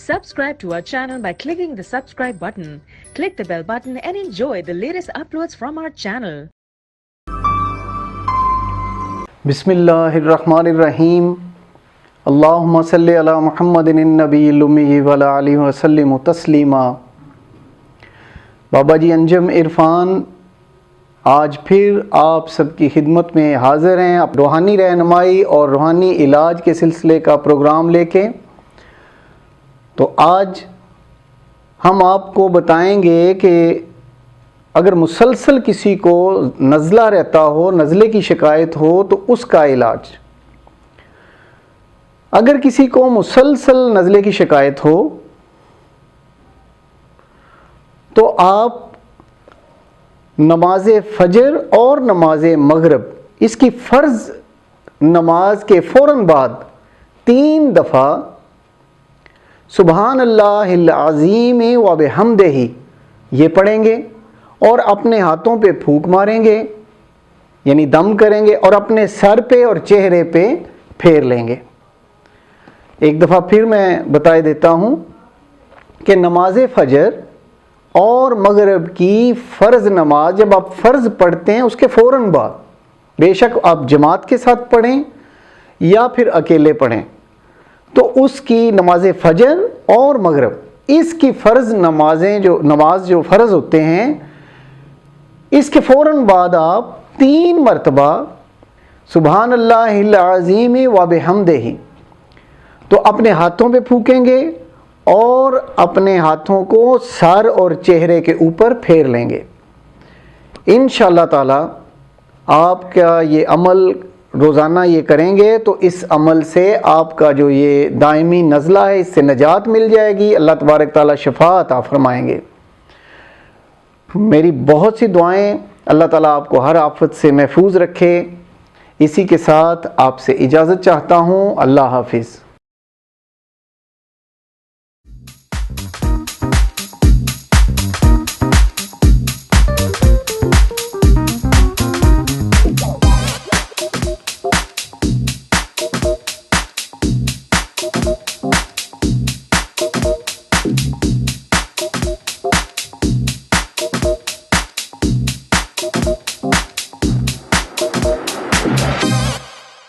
Subscribe to our channel by clicking the subscribe button. Click the bell button and enjoy the latest uploads from our channel. Bismillahirrahmanirrahim. Allahumma salli ala Muhammadin an-nabiyil ummi wa ala alihi wa sallim taslima. بابا جی انجم عرفان آج پھر آپ سب کی خدمت میں حاضر ہیں روحانی رہنمائی اور روحانی علاج کے سلسلے کا پروگرام لے کے۔ تو آج ہم آپ کو بتائیں گے کہ اگر مسلسل کسی کو نزلہ رہتا ہو، نزلے کی شکایت ہو تو اس کا علاج۔ اگر کسی کو مسلسل نزلے کی شکایت ہو تو آپ نماز فجر اور نماز مغرب اس کی فرض نماز کے فوراً بعد 3 دفعہ سبحان اللہ العظیم و بحمدہ یہ پڑھیں گے اور اپنے ہاتھوں پہ پھونک ماریں گے، یعنی دم کریں گے اور اپنے سر پہ اور چہرے پہ پھیر لیں گے۔ ایک دفعہ پھر میں بتائے دیتا ہوں کہ نماز فجر اور مغرب کی فرض نماز جب آپ فرض پڑھتے ہیں اس کے فوراً بعد، بے شک آپ جماعت کے ساتھ پڑھیں یا پھر اکیلے پڑھیں، تو اس کی نماز فجر اور مغرب اس کی فرض نماز جو فرض ہوتے ہیں اس کے فوراً بعد آپ 3 مرتبہ سبحان اللہ العظیم و بحمدہ تو اپنے ہاتھوں پہ پھونکیں گے اور اپنے ہاتھوں کو سر اور چہرے کے اوپر پھیر لیں گے۔ انشاءاللہ تعالی آپ کا یہ عمل روزانہ یہ کریں گے تو اس عمل سے آپ کا جو یہ دائمی نزلہ ہے اس سے نجات مل جائے گی، اللہ تبارک تعالی شفا عطا فرمائیں گے۔ میری بہت سی دعائیں، اللہ تعالیٰ آپ کو ہر آفت سے محفوظ رکھے۔ اسی کے ساتھ آپ سے اجازت چاہتا ہوں، اللہ حافظ۔